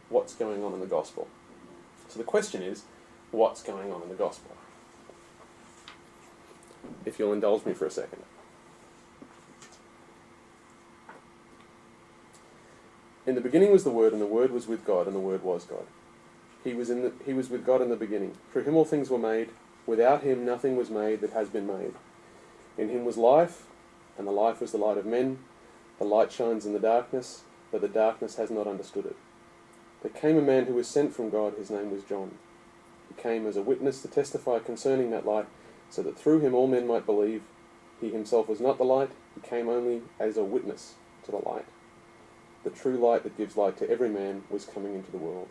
what's going on in the gospel. So the question is, what's going on in the gospel? If you'll indulge me for a second. In the beginning was the Word, and the Word was with God, and the Word was God. He was with God in the beginning. Through him all things were made. Without him nothing was made that has been made. In him was life, and the life was the light of men. The light shines in the darkness, but the darkness has not understood it. There came a man who was sent from God. His name was John. He came as a witness to testify concerning that light, so that through him all men might believe. He himself was not the light. He came only as a witness to the light. The true light that gives light to every man was coming into the world.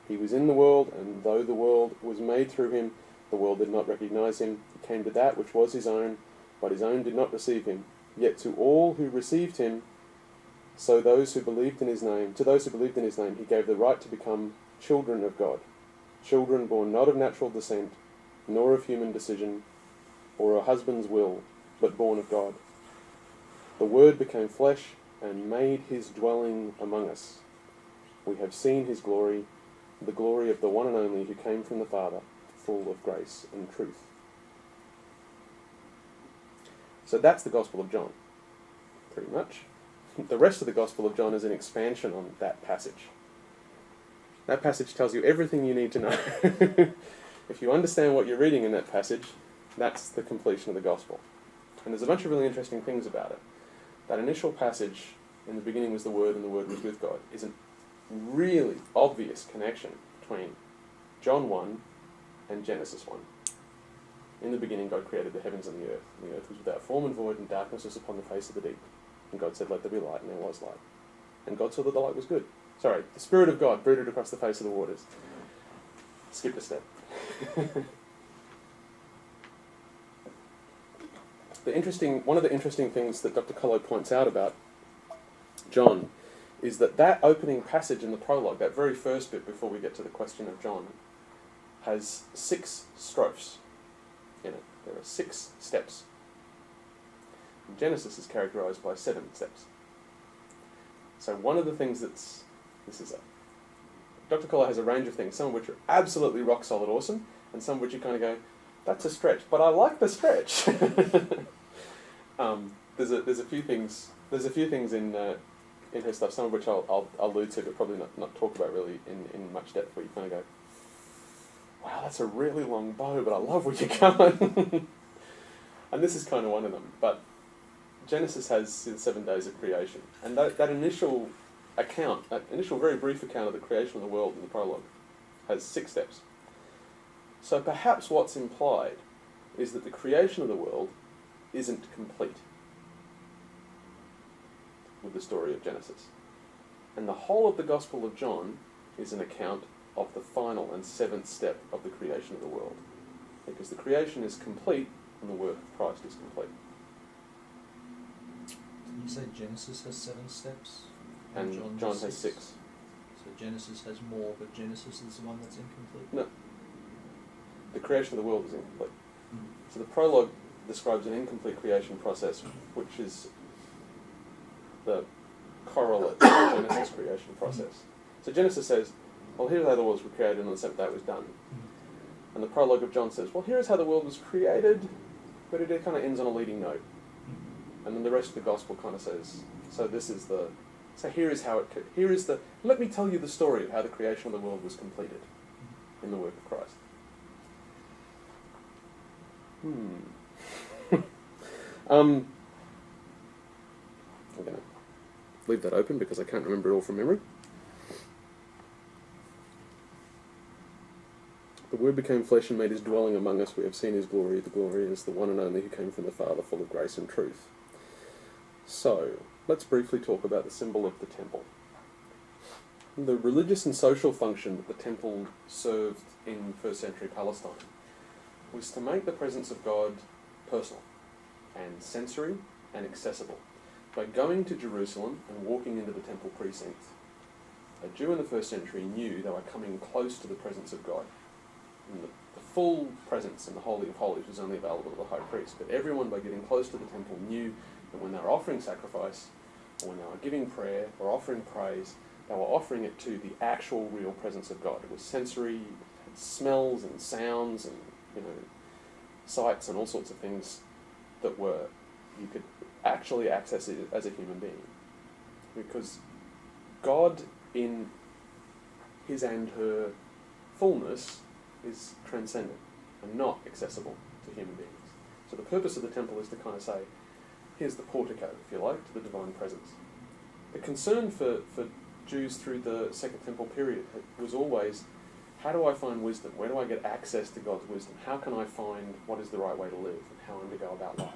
He was in the world, and though the world was made through him, the world did not recognize him. He came to that which was his own, but his own did not receive him. Yet to all who received him, to those who believed in his name, he gave the right to become children of God. Children born not of natural descent, nor of human decision, or a husband's will, but born of God. The Word became flesh and made his dwelling among us. We have seen his glory, the glory of the one and only who came from the Father, full of grace and truth. So that's the Gospel of John, pretty much. The rest of the Gospel of John is an expansion on that passage. That passage tells you everything you need to know. If you understand what you're reading in that passage, that's the completion of the Gospel. And there's a bunch of really interesting things about it. That initial passage, in the beginning was the Word and the Word was with God, is a really obvious connection between John 1 and Genesis 1. In the beginning God created the heavens and the earth. And the earth was without form and void, and darkness was upon the face of the deep. And God said, let there be light, and there was light. And God saw that the light was good. Sorry, the Spirit of God brooded across the face of the waters. Skip a step. One of the interesting things that Dr. Coloe points out about John is that opening passage in the prologue, that very first bit before we get to the question of John, has 6 strophes in it. There are 6 steps. Genesis is characterized by 7 steps. So one of the things Dr. Coloe has a range of things, some of which are absolutely rock solid awesome, and some of which you kind of go, that's a stretch, but I like the stretch. There's a few things in her stuff, some of which I'll allude to, but probably not talk about really in much depth, where you kind of go, wow, that's a really long bow, but I love where you're going. And this is kind of one of them. But Genesis has the 7 days of creation, and that initial account, that initial very brief account of the creation of the world in the prologue, has 6 steps. So perhaps what's implied is that the creation of the world isn't complete with the story of Genesis. And the whole of the Gospel of John is an account of the final and 7th step of the creation of the world. Because the creation is complete and the work of Christ is complete. Did you say Genesis has 7 steps? And John has 6. So Genesis has more, but Genesis is the one that's incomplete? No. The creation of the world is incomplete. Mm. So the prologue describes an incomplete creation process, which is the correlate to the Genesis creation process. So Genesis says, well, here's how the world was created, and on the 7th day it was done. And the prologue of John says, well, here's how the world was created, but it kind of ends on a leading note. And then the rest of the Gospel kind of says, let me tell you the story of how the creation of the world was completed in the work of Christ. I'm going to leave that open because I can't remember it all from memory. The Word became flesh and made his dwelling among us. We have seen his glory. The glory is the one and only who came from the Father, full of grace and truth. So, let's briefly talk about the symbol of the temple. The religious and social function that the temple served in first century Palestine was to make the presence of God personal and sensory and accessible. By going to Jerusalem and walking into the temple precinct, a Jew in the first century knew they were coming close to the presence of God. And the full presence in the Holy of Holies was only available to the high priest, but everyone, by getting close to the temple, knew that when they were offering sacrifice, or when they were giving prayer or offering praise, They were offering it to the actual real presence of God. It was sensory, it had smells and sounds and, sights and all sorts of things that you could actually access it as a human being. Because God in his and her fullness is transcendent and not accessible to human beings. So the purpose of the temple is to kind of say, here's the portico, if you like, to the divine presence. The concern for Jews through the Second Temple period was always, how do I find wisdom? Where do I get access to God's wisdom? How can I find what is the right way to live and how I'm to go about life?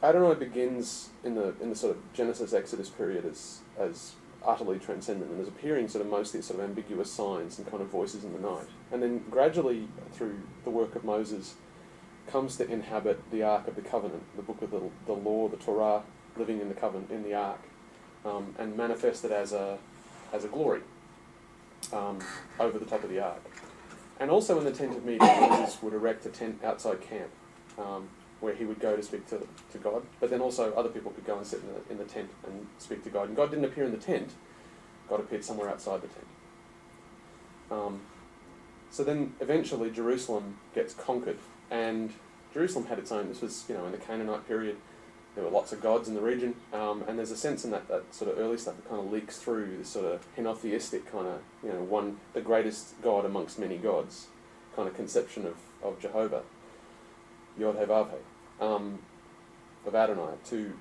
Adonai begins in the sort of Genesis Exodus period as utterly transcendent and as appearing sort of mostly as sort of ambiguous signs and kind of voices in the night, and then gradually through the work of Moses comes to inhabit the Ark of the Covenant, the book of the law, the Torah, living in the covenant in the Ark, and manifested as a glory over the top of the Ark. And also in the tent of meeting, Moses would erect a tent outside camp, where he would go to speak to God, but then also other people could go and sit in the tent and speak to God. And God didn't appear in the tent, God appeared somewhere outside the tent. So then eventually Jerusalem gets conquered, and Jerusalem had its own, this was, in the Canaanite period, there were lots of gods in the region, and there's a sense in that sort of early stuff that kind of leaks through this sort of henotheistic kind of, the greatest God amongst many gods kind of conception of Jehovah, Yod-Heh-Vav-Heh, of Adonai, to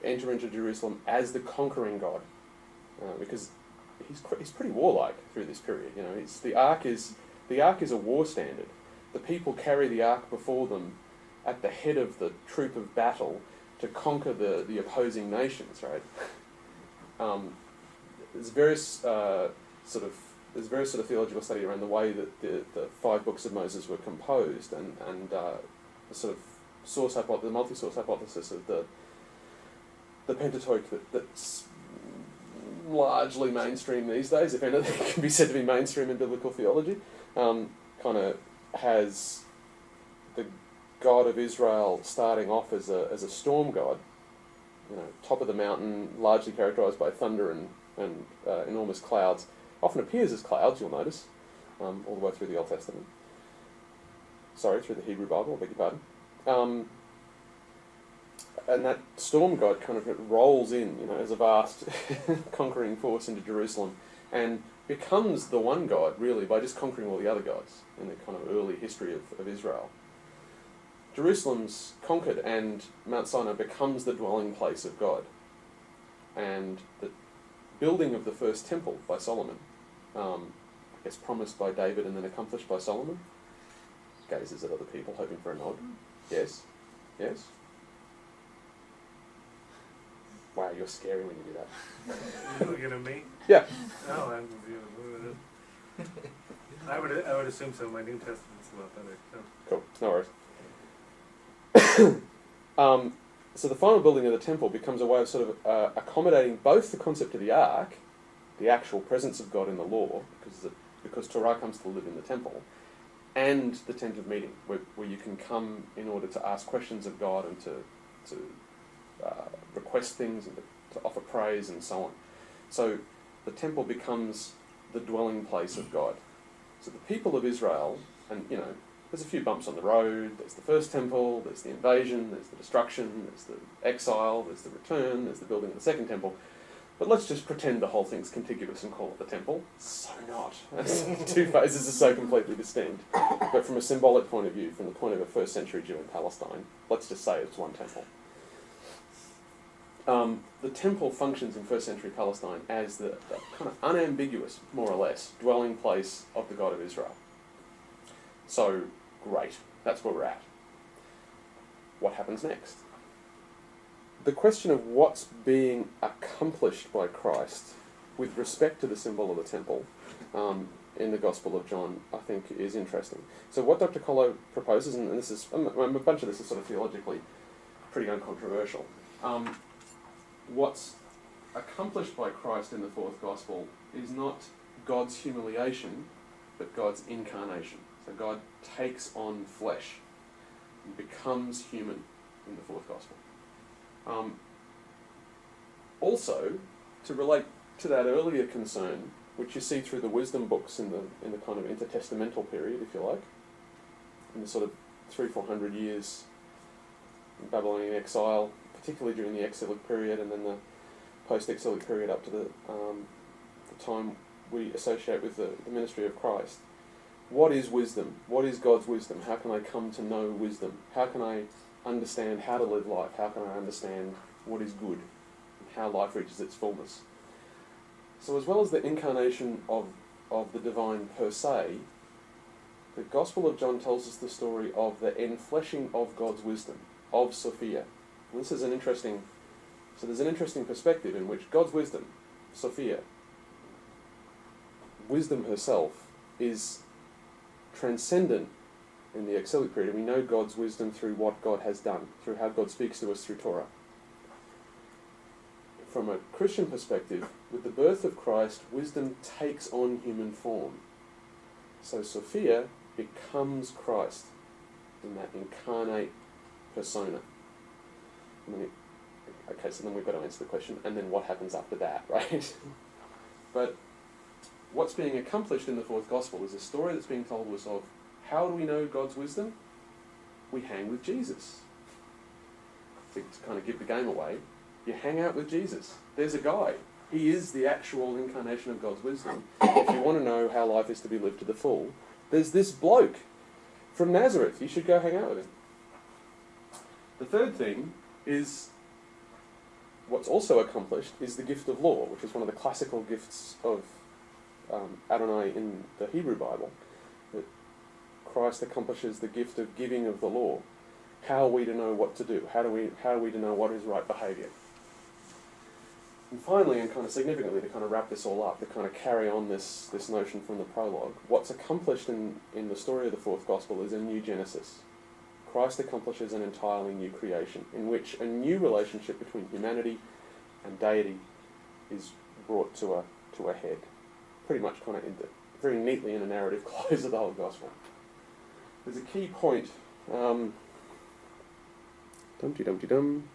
enter into Jerusalem as the conquering God, because he's pretty warlike through this period. The ark is a war standard. The people carry the ark before them at the head of the troop of battle to conquer the opposing nations. Right? There's various sort of theological study around the way that the 5 books of Moses were composed, and the sort of the multi-source hypothesis of the Pentateuch that's largely mainstream these days, if anything can be said to be mainstream in biblical theology, kind of has the God of Israel starting off as a storm god, top of the mountain, largely characterized by thunder and enormous clouds. Often appears as clouds, you'll notice, all the way through the Old Testament. Through the Hebrew Bible, I beg your pardon. And that storm god kind of rolls in, as a vast conquering force into Jerusalem, and becomes the one God, really, by just conquering all the other gods in the kind of early history of Israel. Jerusalem's conquered, and Mount Sinai becomes the dwelling place of God. And the building of the first temple by Solomon, is promised by David and then accomplished by Solomon. Gazes at other people, hoping for a nod. Yes? Yes? Wow, you're scary when you do that. You're looking at me? Yeah. No, I'm confused. I would assume so. My New Testament's a lot better. So. Cool, no worries. So the final building of the temple becomes a way of sort of accommodating both the concept of the ark, the actual presence of God in the law, because Torah comes to live in the temple, and the tent of meeting, where you can come in order to ask questions of God and to request things and to offer praise and so on. So the temple becomes the dwelling place of God. So the people of Israel, and there's a few bumps on the road, there's the first temple, there's the invasion, there's the destruction, there's the exile, there's the return, there's the building of the second temple. But let's just pretend the whole thing's contiguous and call it the temple. So not. The 2 phases are so completely distinct. But from a symbolic point of view, from the point of a first century Jew in Palestine, let's just say it's one temple. The temple functions in first century Palestine as the kind of unambiguous, more or less, dwelling place of the God of Israel. So, great. That's where we're at. What happens next? The question of what's being accomplished by Christ with respect to the symbol of the temple in the Gospel of John, I think, is interesting. So what Dr. Coloe proposes, and this is a bunch of this is sort of theologically pretty uncontroversial, what's accomplished by Christ in the fourth Gospel is not God's humiliation, but God's incarnation. So God takes on flesh. and becomes human in the fourth gospel. Also, to relate to that earlier concern, which you see through the wisdom books in the kind of intertestamental period, if you like, in the sort of 300-400 years in Babylonian exile, particularly during the exilic period, and then the post-exilic period up to the time we associate with the ministry of Christ. What is wisdom? What is God's wisdom? How can I come to know wisdom? How can I understand how to live life? How can I understand what is good and how life reaches its fullness? So as well as the incarnation of the divine per se, the Gospel of John tells us the story of the enfleshing of God's wisdom, of Sophia. And this is an interesting, so there's an interesting perspective in which God's wisdom, Sophia, wisdom herself, is transcendent in the exilic period. We know God's wisdom through what God has done, through how God speaks to us through Torah. From a Christian perspective, with the birth of Christ, wisdom takes on human form. So Sophia becomes Christ in that incarnate persona. Okay, so then we've got to answer the question, and then what happens after that, right? But what's being accomplished in the fourth gospel is a story that's being told us of how do we know God's wisdom? We hang with Jesus. To kind of give the game away, you hang out with Jesus. There's a guy. He is the actual incarnation of God's wisdom. If you want to know how life is to be lived to the full, there's this bloke from Nazareth. You should go hang out with him. The third thing is, what's also accomplished is the gift of law, which is one of the classical gifts of Adonai in the Hebrew Bible, that Christ accomplishes the gift of giving of the law. How are we to know what to do? How are we to know what is right behaviour? And finally, and kind of significantly, to kind of wrap this all up, to kind of carry on this notion from the prologue, what's accomplished in the story of the fourth gospel is a new Genesis. Christ accomplishes an entirely new creation, in which a new relationship between humanity and deity is brought to a head. Pretty much kind of very neatly in a narrative close of the whole gospel. There's a key point. Dum-de-dum-de-dum.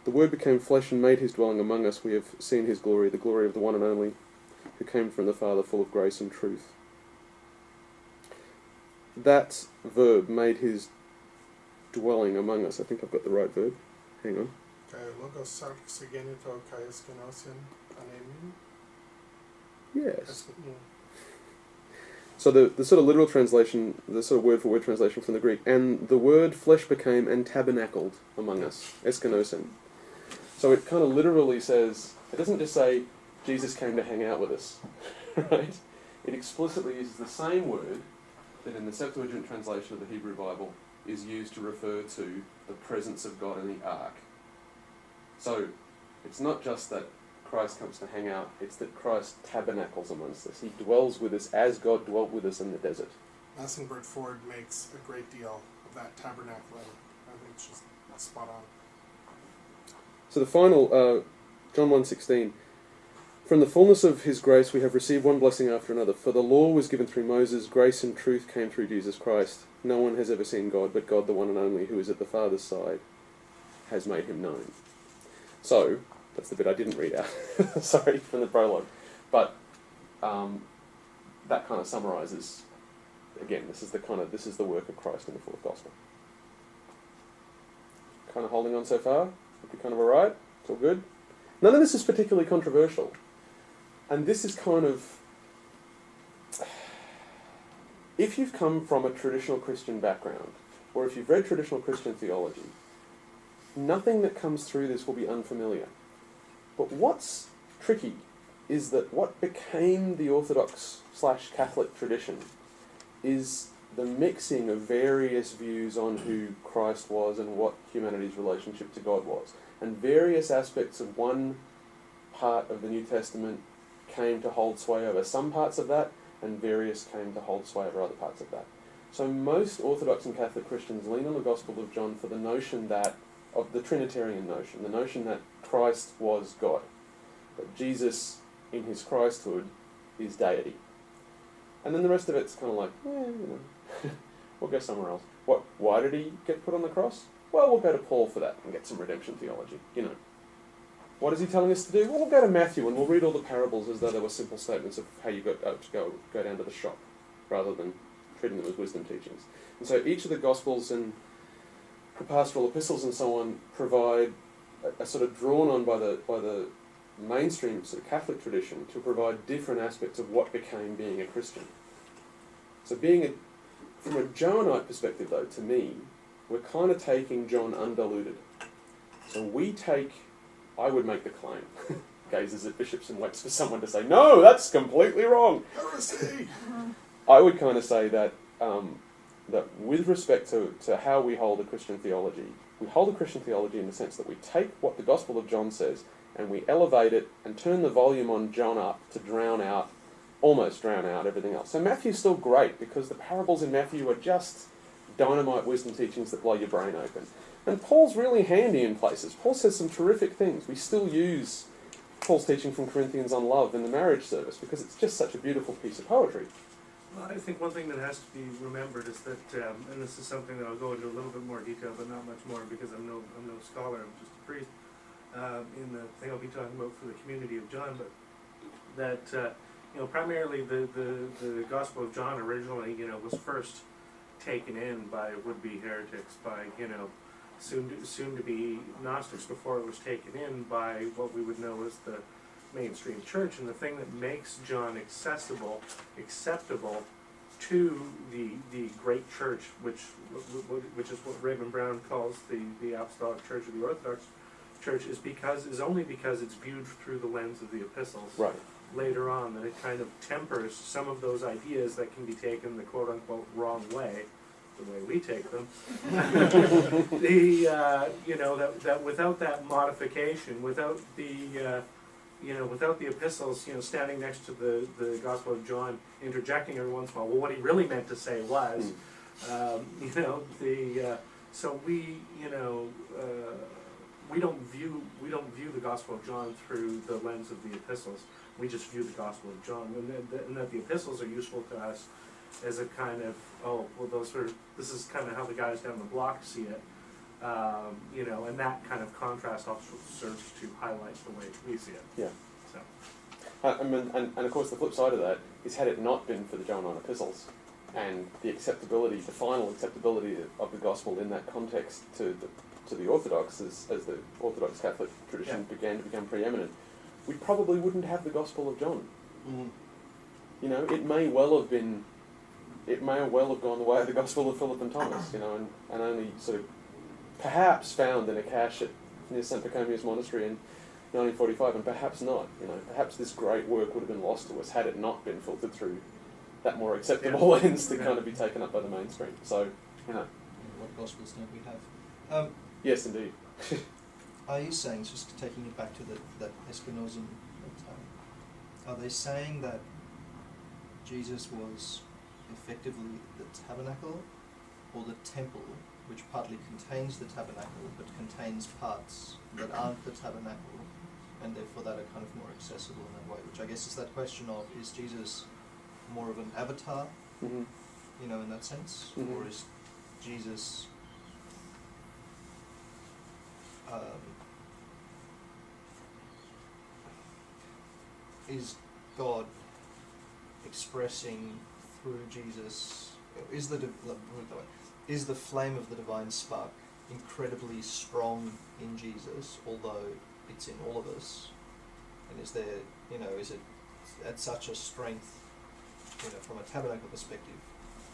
The Word became flesh and made his dwelling among us. We have seen his glory, the glory of the one and only, who came from the Father, full of grace and truth. That verb, made his dwelling among us. I think I've got the right verb. Hang on. Yes. So the sort of literal translation, the sort of word-for-word translation from the Greek, and the word flesh became and tabernacled among us, eskenosin. So it kind of literally says, it doesn't just say, Jesus came to hang out with us, right? It explicitly uses the same word that in the Septuagint translation of the Hebrew Bible is used to refer to the presence of God in the ark. So it's not just that Christ comes to hang out, it's that Christ tabernacles amongst us. He dwells with us as God dwelt with us in the desert. Massenburg Ford makes a great deal of that tabernacle. I think it's just spot on. So the final, John 1:16, from the fullness of his grace we have received one blessing after another. For the law was given through Moses, grace and truth came through Jesus Christ. No one has ever seen God, but God, the one and only, who is at the Father's side, has made him known. So, that's the bit I didn't read out, sorry, from the prologue. But that kind of summarises, again, this is the work of Christ in the fourth gospel. Kind of holding on so far? Think you're kind of alright? It's all good? None of this is particularly controversial. And this is kind of, if you've come from a traditional Christian background, or if you've read traditional Christian theology, nothing that comes through this will be unfamiliar. But what's tricky is that what became the Orthodox/Catholic tradition is the mixing of various views on who Christ was and what humanity's relationship to God was. And various aspects of one part of the New Testament came to hold sway over some parts of that, and various came to hold sway over other parts of that. So most Orthodox and Catholic Christians lean on the Gospel of John for the notion that, of the Trinitarian notion, the notion that Christ was God, that Jesus in his Christhood is deity. And then the rest of it's kind of like, we'll go somewhere else. Why did he get put on the cross? Well, we'll go to Paul for that and get some redemption theology, What is he telling us to do? Well, we'll go to Matthew and we'll read all the parables as though they were simple statements of how you go down to the shop, rather than treating them as wisdom teachings. And so each of the Gospels and the pastoral epistles and so on provide a sort of drawn on by the mainstream sort of Catholic tradition to provide different aspects of what became being a Christian. So from a Johannite perspective, though, to me, we're kind of taking John undiluted. So I would make the claim, gazes at bishops and waits for someone to say, no, that's completely wrong. Heresy! I would kind of say that with respect to how we hold a Christian theology, we hold a Christian theology in the sense that we take what the Gospel of John says and we elevate it and turn the volume on John up to almost drown out everything else. So Matthew's still great because the parables in Matthew are just dynamite wisdom teachings that blow your brain open. And Paul's really handy in places. Paul says some terrific things. We still use Paul's teaching from Corinthians on love in the marriage service because it's just such a beautiful piece of poetry. Well, I think one thing that has to be remembered is that, and this is something that I'll go into a little bit more detail, but not much more because I'm no scholar, I'm just a priest, in the thing I'll be talking about for the community of John, but that, primarily the Gospel of John originally, was first taken in by would-be heretics, by, soon to be Gnostics before it was taken in by what we would know as the mainstream church. And the thing that makes John acceptable to the great church, which is what Raymond Brown calls the Apostolic Church or the Orthodox Church, is only because it's viewed through the lens of the epistles. Right. Later on, that it kind of tempers some of those ideas that can be taken the quote-unquote wrong way, the way we take them. That without that modification, without the epistles, standing next to the Gospel of John, interjecting every once in a while, well, what he really meant to say was, so we don't view the Gospel of John through the lens of the epistles. We just view the Gospel of John, and that the epistles are useful to us as a kind of, this is kind of how the guys down the block see it, and that kind of contrast also serves to highlight the way we see it. Yeah. So. And of course the flip side of that is, had it not been for the Johannine epistles and the final acceptability of the gospel in that context to the Orthodox, as the Orthodox Catholic tradition began to become preeminent, we probably wouldn't have the Gospel of John. Mm. It may well have gone the way of the Gospel of Philip and Thomas, and only sort of perhaps found in a cache near St. Pachomius Monastery in 1945, and perhaps not. Perhaps this great work would have been lost to us had it not been filtered through that more acceptable lens to kind of be taken up by the mainstream. So, What Gospels don't we have? Yes, indeed. Are you saying, just taking it back to that Espinozan, are they saying that Jesus was effectively the tabernacle, or the temple, which partly contains the tabernacle but contains parts that aren't the tabernacle, and therefore that are kind of more accessible in that way? Which I guess is that question of, is Jesus more of an avatar, mm-hmm. In that sense, mm-hmm. or is Jesus is God expressing through Jesus? Is the flame of the divine spark incredibly strong in Jesus, although it's in all of us? And is there, is it at such a strength, from a tabernacle perspective,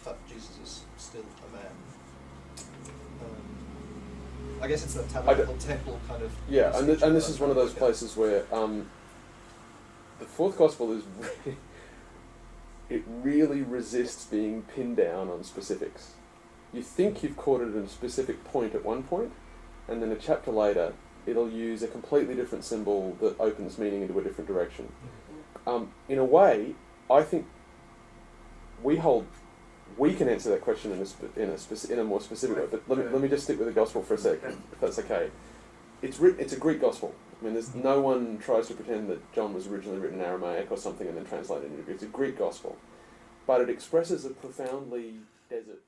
but Jesus is still a man? I guess it's that tabernacle temple kind of. Yeah, and this is one of those places where the fourth gospel is it really resists being pinned down on specifics. You think you've caught it at a specific point at one point, and then a chapter later, it'll use a completely different symbol that opens meaning into a different direction. In a way, I think we can answer that question in a more specific way. But let me just stick with the gospel for a second, if that's okay. It's a Greek gospel. I mean, no one tries to pretend that John was originally written in Aramaic or something and then translated into Greek. It's a Greek gospel. but it expresses a profoundly desert